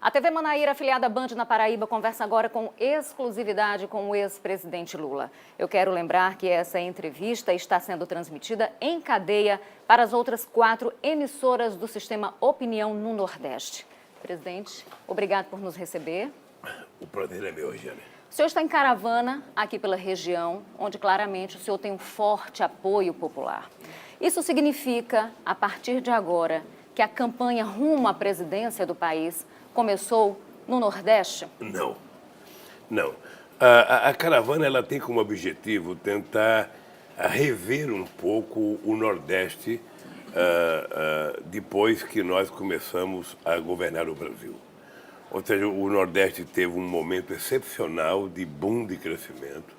A TV Manaíra, afiliada à Band na Paraíba, conversa agora com exclusividade com o ex-presidente Lula. Eu quero lembrar que essa entrevista está sendo transmitida em cadeia para as outras 4 emissoras do sistema Opinião no Nordeste. Presidente, obrigado por nos receber. O prazer é meu, Regiane. O senhor está em caravana aqui pela região, onde claramente o senhor tem um forte apoio popular. Isso significa, a partir de agora, que a campanha rumo à presidência do país começou no Nordeste? Não. A caravana ela tem como objetivo tentar rever um pouco o Nordeste depois que nós começamos a governar o Brasil. Ou seja, o Nordeste teve um momento excepcional de boom de crescimento.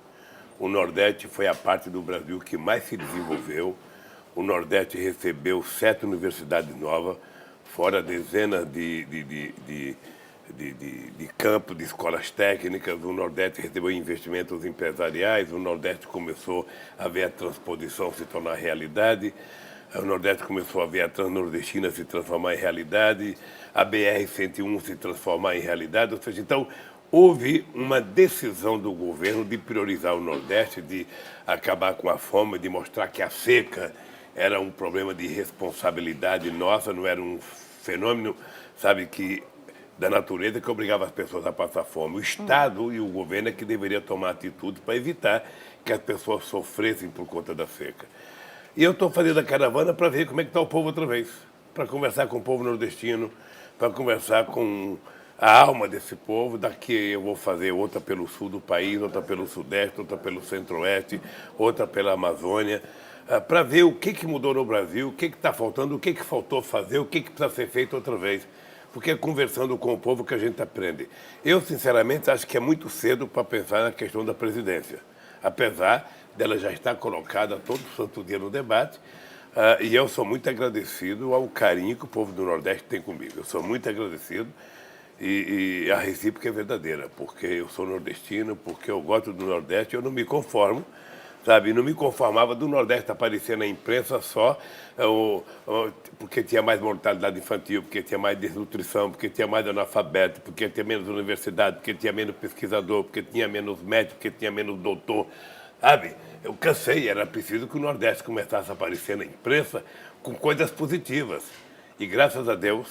O Nordeste foi a parte do Brasil que mais se desenvolveu. O Nordeste recebeu 7 universidades novas, fora dezenas de campos, de escolas técnicas. O Nordeste recebeu investimentos empresariais, o Nordeste começou a ver a transposição se tornar realidade, o Nordeste começou a ver a Transnordestina se transformar em realidade, a BR-101 se transformar em realidade. Ou seja, então, houve uma decisão do governo de priorizar o Nordeste, de acabar com a fome, de mostrar que a seca era um problema de responsabilidade nossa, não era um fenômeno, sabe, da natureza que obrigava as pessoas a passar fome. O Estado e o governo é que deveria tomar atitude para evitar que as pessoas sofressem por conta da seca. E eu estou fazendo a caravana para ver como é que está o povo outra vez, para conversar com o povo nordestino, para conversar com a alma desse povo. Daqui eu vou fazer outra pelo sul do país, outra pelo sudeste, outra pelo centro-oeste, outra pela Amazônia, para ver o que mudou no Brasil, o que está faltando, o que faltou fazer, o que precisa ser feito outra vez. Porque é conversando com o povo que a gente aprende. Eu, sinceramente, acho que é muito cedo para pensar na questão da presidência, apesar dela já estar colocada todo santo dia no debate, e eu sou muito agradecido ao carinho que o povo do Nordeste tem comigo. Eu sou muito agradecido e a recíproca é verdadeira, porque eu sou nordestino, porque eu gosto do Nordeste, eu não me conformo, sabe? Não me conformava do Nordeste aparecer na imprensa só porque tinha mais mortalidade infantil, porque tinha mais desnutrição, porque tinha mais analfabeto, porque tinha menos universidade, porque tinha menos pesquisador, porque tinha menos médico, porque tinha menos doutor, sabe? Eu cansei, era preciso que o Nordeste começasse a aparecer na imprensa com coisas positivas. E graças a Deus,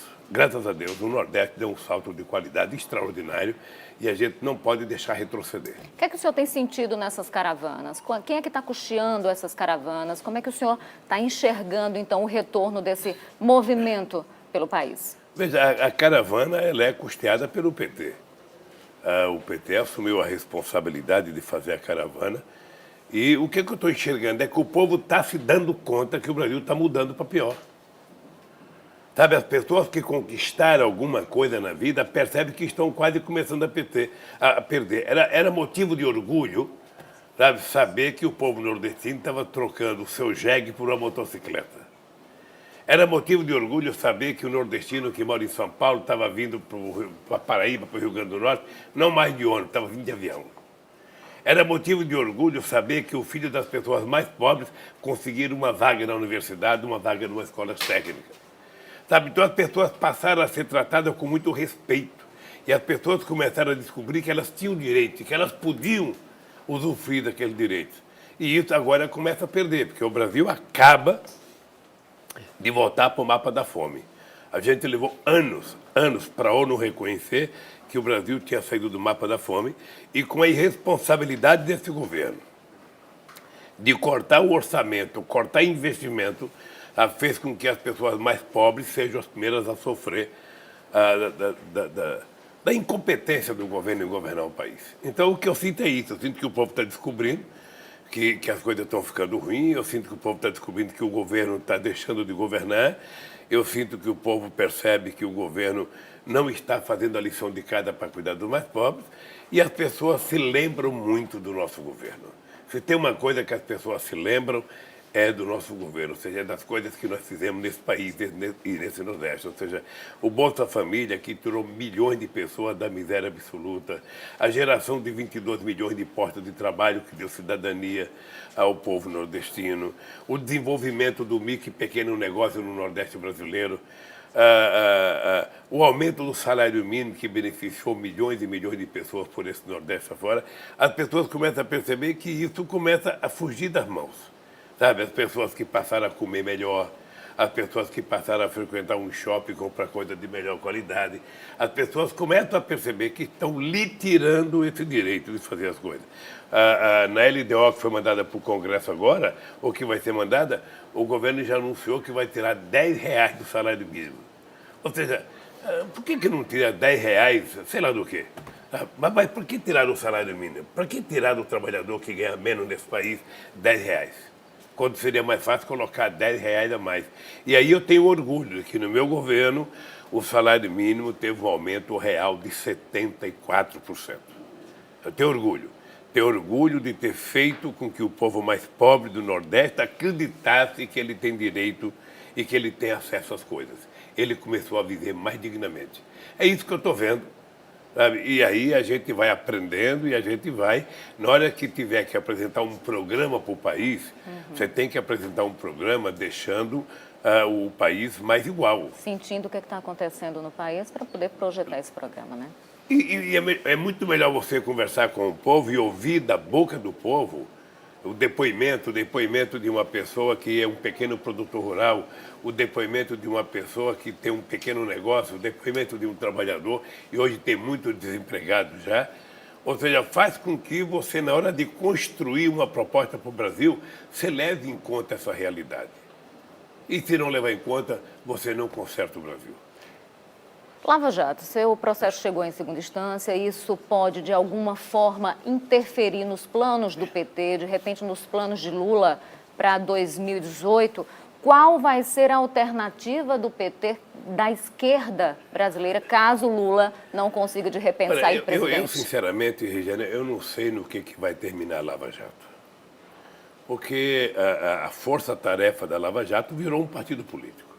o Nordeste deu um salto de qualidade extraordinário e a gente não pode deixar retroceder. O que é que o senhor tem sentido nessas caravanas? Quem é que está custeando essas caravanas? Como é que o senhor está enxergando, então, o retorno desse movimento pelo país? Veja, a caravana ela é custeada pelo PT. O PT assumiu a responsabilidade de fazer a caravana e o que eu estou enxergando é que o povo está se dando conta que o Brasil está mudando para pior. Sabe, as pessoas que conquistaram alguma coisa na vida percebem que estão quase começando a perder. Era motivo de orgulho, sabe, saber que o povo nordestino estava trocando o seu jegue por uma motocicleta. Era motivo de orgulho saber que o nordestino que mora em São Paulo estava vindo para Paraíba, para o Rio Grande do Norte, não mais de ônibus, estava vindo de avião. Era motivo de orgulho saber que o filho das pessoas mais pobres conseguiram uma vaga na universidade, uma vaga numa escola técnica. Sabe, então as pessoas passaram a ser tratadas com muito respeito. E as pessoas começaram a descobrir que elas tinham direito, que elas podiam usufruir daqueles direitos. E isso agora começa a perder, porque o Brasil acaba de voltar para o mapa da fome. A gente levou anos para a ONU reconhecer que o Brasil tinha saído do mapa da fome e com a irresponsabilidade desse governo de cortar o orçamento, cortar investimento, fez com que as pessoas mais pobres sejam as primeiras a sofrer da incompetência do governo em governar o país. Então, o que eu sinto é isso. Eu sinto que o povo está descobrindo que as coisas estão ficando ruins, eu sinto que o povo está descobrindo que o governo está deixando de governar, eu sinto que o povo percebe que o governo não está fazendo a lição de casa para cuidar dos mais pobres, e as pessoas se lembram muito do nosso governo. Se tem uma coisa que as pessoas se lembram, é do nosso governo, ou seja, é das coisas que nós fizemos nesse país e nesse Nordeste. Ou seja, o Bolsa Família, que tirou milhões de pessoas da miséria absoluta, a geração de 22 milhões de postos de trabalho que deu cidadania ao povo nordestino, o desenvolvimento do micro e pequeno negócio no Nordeste brasileiro, o aumento do salário mínimo que beneficiou milhões e milhões de pessoas por esse Nordeste afora, as pessoas começam a perceber que isso começa a fugir das mãos. Sabe, as pessoas que passaram a comer melhor, as pessoas que passaram a frequentar um shopping, comprar coisa de melhor qualidade, as pessoas começam a perceber que estão lhe tirando esse direito de fazer as coisas. Na LDO, que foi mandada para o Congresso agora, ou que vai ser mandada, o governo já anunciou que vai tirar R$10 do salário mínimo. Ou seja, por que não tira R$10, sei lá do quê? Mas por que tirar o salário mínimo? Para que tirar do trabalhador que ganha menos nesse país R$10? Quando seria mais fácil colocar R$10 a mais. E aí eu tenho orgulho de que no meu governo o salário mínimo teve um aumento real de 74%. Eu tenho orgulho. Tenho orgulho de ter feito com que o povo mais pobre do Nordeste acreditasse que ele tem direito e que ele tem acesso às coisas. Ele começou a viver mais dignamente. É isso que eu estou vendo. Sabe? E aí a gente vai aprendendo e a gente vai, na hora que tiver que apresentar um programa para o país, você tem que apresentar um programa deixando o país mais igual. Sentindo o que está acontecendo no país para poder projetar esse programa, né? E é muito melhor você conversar com o povo e ouvir da boca do povo o depoimento de uma pessoa que é um pequeno produtor rural, o depoimento de uma pessoa que tem um pequeno negócio, o depoimento de um trabalhador, e hoje tem muitos desempregados já. Ou seja, faz com que você, na hora de construir uma proposta para o Brasil, você leve em conta essa realidade. E se não levar em conta, você não conserta o Brasil. Lava Jato, seu processo chegou em segunda instância, isso pode, de alguma forma, interferir nos planos do PT, de repente nos planos de Lula para 2018? Qual vai ser a alternativa do PT, da esquerda brasileira, caso Lula não consiga, de repente, sair presidente? Eu, sinceramente, Regiane, eu não sei no que vai terminar a Lava Jato. Porque a força-tarefa da Lava Jato virou um partido político.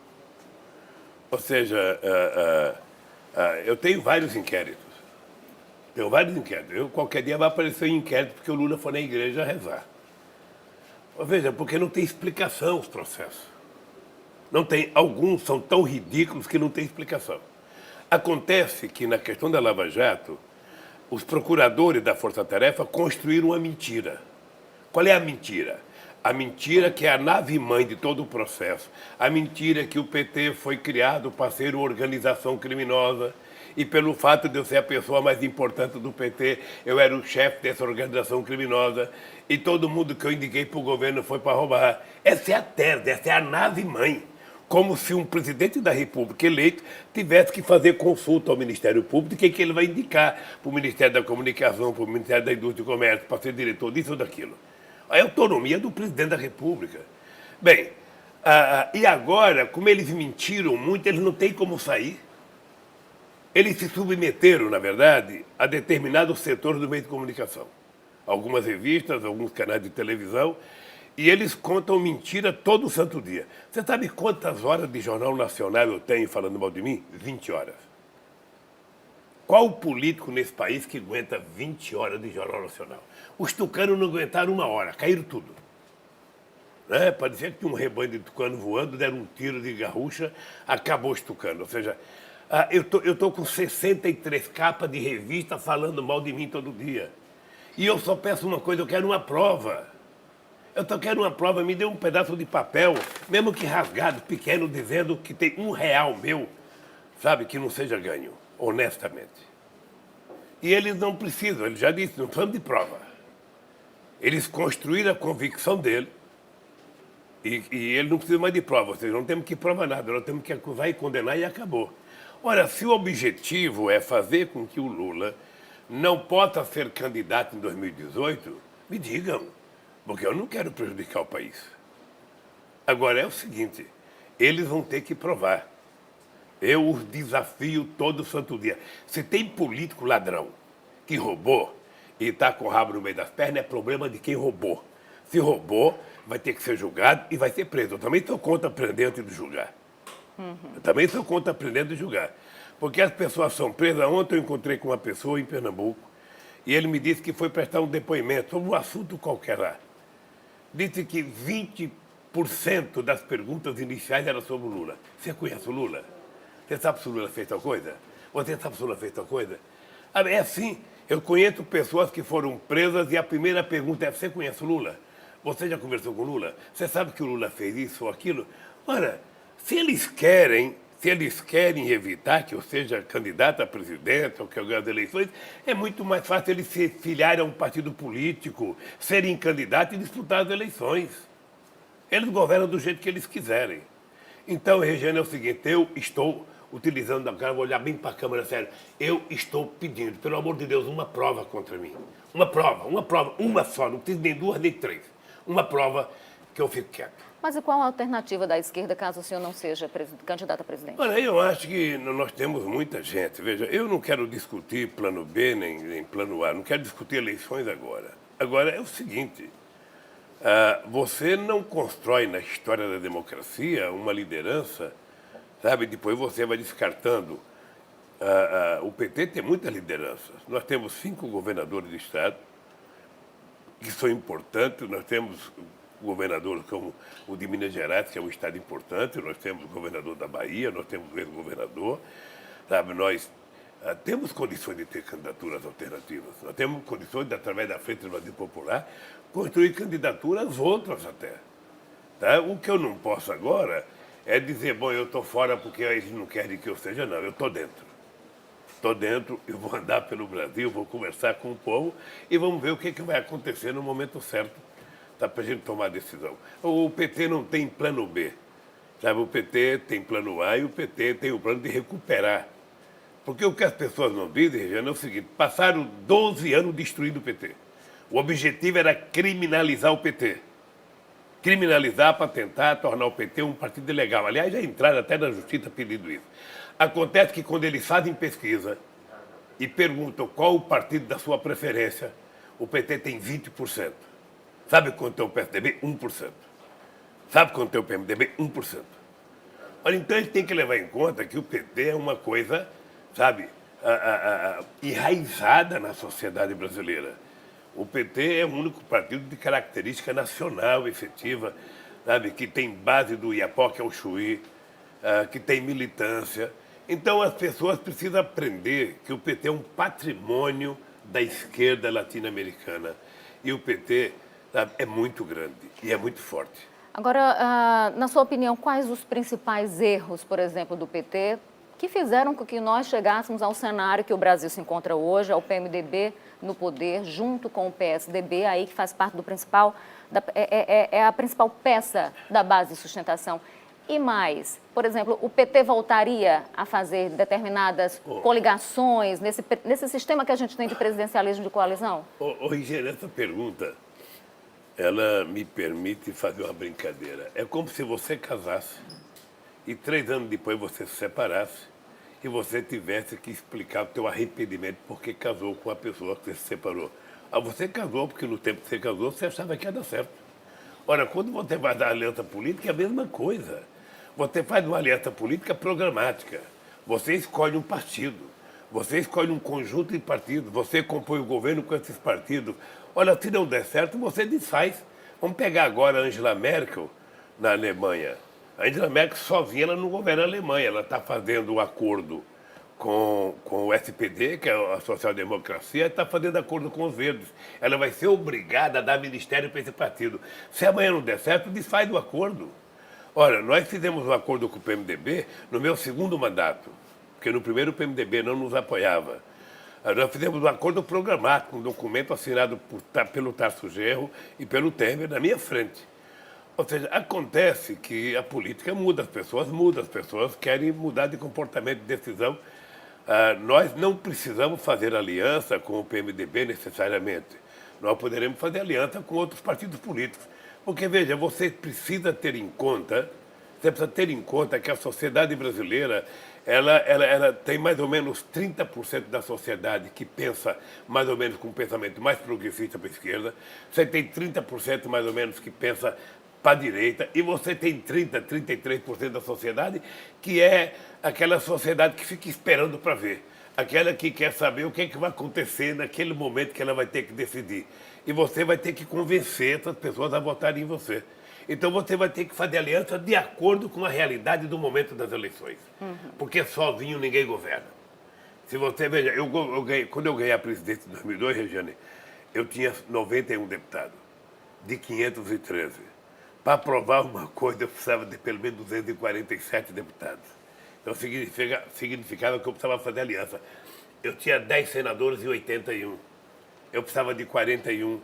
Ou seja, eu tenho vários inquéritos. Qualquer dia vai aparecer um inquérito porque o Lula foi na igreja rezar. Veja, porque não tem explicação os processos. Não tem, alguns são tão ridículos que não tem explicação. Acontece que na questão da Lava Jato, os procuradores da Força Tarefa construíram uma mentira. Qual é a mentira? A mentira que é a nave-mãe de todo o processo. A mentira que o PT foi criado para ser uma organização criminosa e pelo fato de eu ser a pessoa mais importante do PT, eu era o chefe dessa organização criminosa e todo mundo que eu indiquei para o governo foi para roubar. Essa é a tese, essa é a nave-mãe. Como se um presidente da República eleito tivesse que fazer consulta ao Ministério Público de quem que ele vai indicar para o Ministério da Comunicação, para o Ministério da Indústria e Comércio, para ser diretor disso ou daquilo. A autonomia do presidente da República. Bem, e agora, como eles mentiram muito, eles não têm como sair. Eles se submeteram, na verdade, a determinados setores do meio de comunicação. Algumas revistas, alguns canais de televisão, e eles contam mentira todo santo dia. Você sabe quantas horas de Jornal Nacional eu tenho falando mal de mim? 20 horas. Qual político nesse país que aguenta 20 horas de Jornal Nacional? Os tucanos não aguentaram 1 hora, caíram tudo. Né? Parecia que tinha um rebanho de tucano voando, deram um tiro de garrucha, acabou os tucanos. Ou seja, eu estou com 63 capas de revista falando mal de mim todo dia. E eu só peço uma coisa, eu quero uma prova. Eu só quero uma prova, me dê um pedaço de papel, mesmo que rasgado, pequeno, dizendo que tem R$1 meu, sabe, que não seja ganho, honestamente. E eles não precisam, ele já disse, não precisam de prova. Eles construíram a convicção dele e ele não precisa mais de prova, ou seja, não temos que provar nada, nós temos que acusar e condenar e acabou. Ora, se o objetivo é fazer com que o Lula não possa ser candidato em 2018, me digam. Porque eu não quero prejudicar o país. Agora é o seguinte, eles vão ter que provar. Eu os desafio todo santo dia. Se tem político ladrão que roubou e está com o rabo no meio das pernas, é problema de quem roubou. Se roubou, vai ter que ser julgado e vai ser preso. Eu também sou contra prender antes de julgar. Eu também sou contra prender antes de julgar. Porque as pessoas são presas. Ontem eu encontrei com uma pessoa em Pernambuco e ele me disse que foi prestar um depoimento sobre um assunto qualquer lá. Disse que 20% das perguntas iniciais eram sobre o Lula. Você conhece o Lula? Você sabe se o Lula fez tal coisa? Você sabe se o Lula fez tal coisa? É assim. Eu conheço pessoas que foram presas e a primeira pergunta é: você conhece o Lula? Você já conversou com o Lula? Você sabe que o Lula fez isso ou aquilo? Ora, se eles querem evitar que eu seja candidato a presidente ou que eu ganhe as eleições, é muito mais fácil eles se filiarem a um partido político, serem candidatos e disputar as eleições. Eles governam do jeito que eles quiserem. Então, Regiane, é o seguinte: eu estou utilizando agora, vou olhar bem para a câmera, sério, eu estou pedindo, pelo amor de Deus, uma prova contra mim. Uma prova, uma só, não preciso nem duas nem três. Uma prova que eu fico quieto. Mas e qual a alternativa da esquerda caso o senhor não seja candidato a presidente? Olha, eu acho que nós temos muita gente. Veja, eu não quero discutir plano B nem plano A, não quero discutir eleições agora. Agora é o seguinte: você não constrói na história da democracia uma liderança, sabe? Depois você vai descartando. O PT tem muitas lideranças. Nós temos 5 governadores de estado que são importantes. Nós temos governadores como o de Minas Gerais, que é um estado importante. Nós temos o governador da Bahia, nós temos o ex-governador, sabe? Nós temos condições de ter candidaturas alternativas. Nós temos condições de, através da Frente do Brasil Popular, construir candidaturas outras até. Tá? O que eu não posso agora é dizer: bom, eu estou fora porque eles não querem que eu seja. Não, eu estou dentro. Estou dentro, eu vou andar pelo Brasil, vou conversar com o povo e vamos ver o que vai acontecer no momento certo, tá, para a gente tomar a decisão. O PT não tem plano B. Sabe? O PT tem plano A e o PT tem o plano de recuperar. Porque o que as pessoas não dizem, Regiane, é o seguinte: passaram 12 anos destruindo o PT. O objetivo era criminalizar o PT. Criminalizar para tentar tornar o PT um partido ilegal. Aliás, já entraram até na justiça pedindo isso. Acontece que quando eles fazem pesquisa e perguntam qual o partido da sua preferência, o PT tem 20%. Sabe quanto é o PSDB? 1%. Sabe quanto é o PMDB? 1%. Olha, então a gente tem que levar em conta que o PT é uma coisa, sabe, enraizada na sociedade brasileira. O PT é o único partido de característica nacional efetiva, sabe, que tem base do Iapoque ao Chuí, que tem militância. Então as pessoas precisam aprender que o PT é um patrimônio da esquerda latino-americana. E o PT, sabe, é muito grande e é muito forte. Agora, na sua opinião, quais os principais erros, por exemplo, do PT, que fizeram com que nós chegássemos ao cenário que o Brasil se encontra hoje, ao PMDB no poder, junto com o PSDB, aí que faz parte do principal, é a principal peça da base de sustentação? E mais, por exemplo, o PT voltaria a fazer determinadas coligações nesse sistema que a gente tem de presidencialismo de coalizão? Regiane, essa pergunta, ela me permite fazer uma brincadeira. É como se você casasse e 3 anos depois você se separasse e você tivesse que explicar o teu arrependimento porque casou com a pessoa que você se separou. Você casou porque no tempo que você casou você achava que ia dar certo. Ora, quando você vai dar aliança política é a mesma coisa. Você faz uma aliança política programática. Você escolhe um partido. Você escolhe um conjunto de partidos. Você compõe o governo com esses partidos. Olha, se não der certo, você desfaz. Vamos pegar agora a Angela Merkel na Alemanha. A Angela Merkel sozinha ela não governa a Alemanha. Ela está fazendo um acordo com o SPD, que é a social-democracia, está fazendo acordo com os verdes. Ela vai ser obrigada a dar ministério para esse partido. Se amanhã não der certo, desfaz o acordo. Olha, nós fizemos um acordo com o PMDB no meu 2º mandato, porque no primeiro o PMDB não nos apoiava. Nós fizemos um acordo programático, um documento assinado pelo Tarso Genro e pelo Temer na minha frente. Ou seja, acontece que a política muda, as pessoas querem mudar de comportamento, de decisão. Nós não precisamos fazer aliança com o PMDB necessariamente. Nós poderemos fazer aliança com outros partidos políticos. Porque, veja, você precisa ter em conta que a sociedade brasileira, ela tem mais ou menos 30% da sociedade que pensa mais ou menos com um pensamento mais progressista para a esquerda, você tem 30% mais ou menos que pensa para a direita, e você tem 33% da sociedade que é aquela sociedade que fica esperando para ver. Aquela que quer saber o que vai acontecer naquele momento que ela vai ter que decidir. E você vai ter que convencer essas pessoas a votarem em você. Então você vai ter que fazer aliança de acordo com a realidade do momento das eleições. Porque sozinho ninguém governa. Se você veja, quando eu ganhei a presidência em 2002, Regiane, eu tinha 91 deputados, de 513. Para aprovar uma coisa, eu precisava de pelo menos 247 deputados. Então significava que eu precisava fazer aliança. Eu tinha 10 senadores e 81. Eu precisava de 41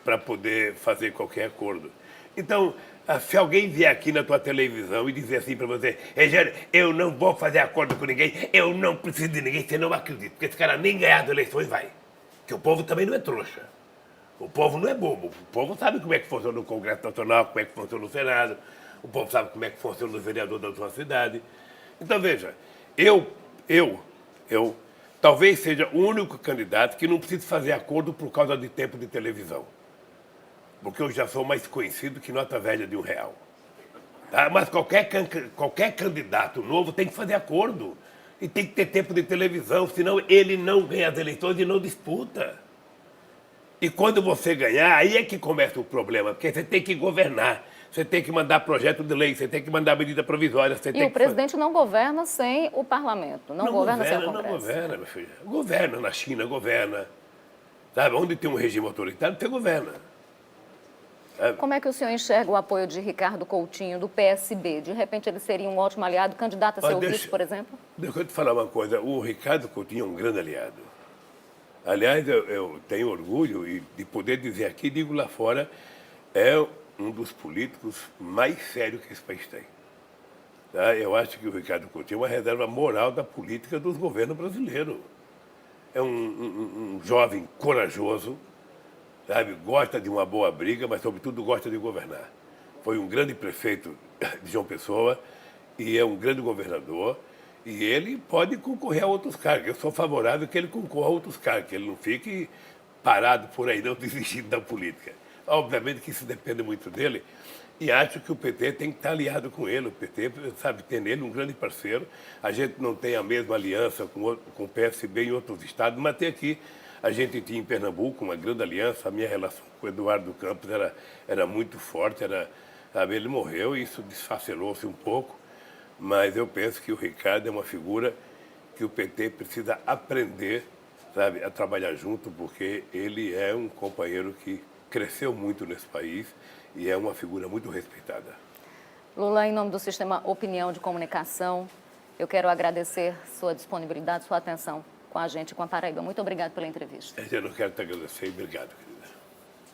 para poder fazer qualquer acordo. Então, se alguém vier aqui na tua televisão e dizer assim para você, Regiane, eu não vou fazer acordo com ninguém, eu não preciso de ninguém, você não acredita, porque esse cara nem ganhar as eleições vai. Porque o povo também não é trouxa. O povo não é bobo. O povo sabe como é que funciona o Congresso Nacional, como é que funciona o Senado, o povo sabe como é que funciona o vereador da sua cidade. Então, veja, eu talvez seja o único candidato que não precisa fazer acordo por causa de tempo de televisão. Porque eu já sou mais conhecido que nota velha de R$1. Tá? Mas qualquer candidato novo tem que fazer acordo. E tem que ter tempo de televisão, senão ele não ganha as eleições e não disputa. E quando você ganhar, aí é que começa o problema, porque você tem que governar. Você tem que mandar projeto de lei, você tem que mandar medida provisória. E o presidente não governa sem o parlamento, não governa sem o Congresso. Não governa, meu filho. Governa na China, governa. Sabe, onde tem um regime autoritário, você governa. Sabe? Como é que o senhor enxerga o apoio de Ricardo Coutinho, do PSB? De repente ele seria um ótimo aliado, candidato a seu vice, por exemplo? Deixa eu te falar uma coisa. O Ricardo Coutinho é um grande aliado. Aliás, eu tenho orgulho de poder dizer aqui, digo lá fora, é um dos políticos mais sérios que esse país tem. Tá? Eu acho que o Ricardo Coutinho é uma reserva moral da política dos governos brasileiros. É um jovem corajoso, sabe? Gosta de uma boa briga, mas, sobretudo, gosta de governar. Foi um grande prefeito de João Pessoa e é um grande governador. E ele pode concorrer a outros cargos. Eu sou favorável que ele concorra a outros cargos, que ele não fique parado por aí, não desistindo da política. Obviamente que isso depende muito dele. E acho que o PT tem que estar aliado com ele. O PT, sabe, tem nele um grande parceiro. A gente não tem a mesma aliança com o PSB em outros estados, mas tem aqui. A gente tinha em Pernambuco uma grande aliança. A minha relação com o Eduardo Campos era muito forte. Sabe, ele morreu e isso desfacelou-se um pouco. Mas eu penso que o Ricardo é uma figura que o PT precisa aprender, sabe, a trabalhar junto, porque ele é um companheiro que cresceu muito nesse país e é uma figura muito respeitada. Lula, em nome do Sistema Opinião de Comunicação, eu quero agradecer sua disponibilidade, sua atenção com a gente, com a Paraíba. Muito obrigado pela entrevista. Eu não quero te agradecer. Obrigado.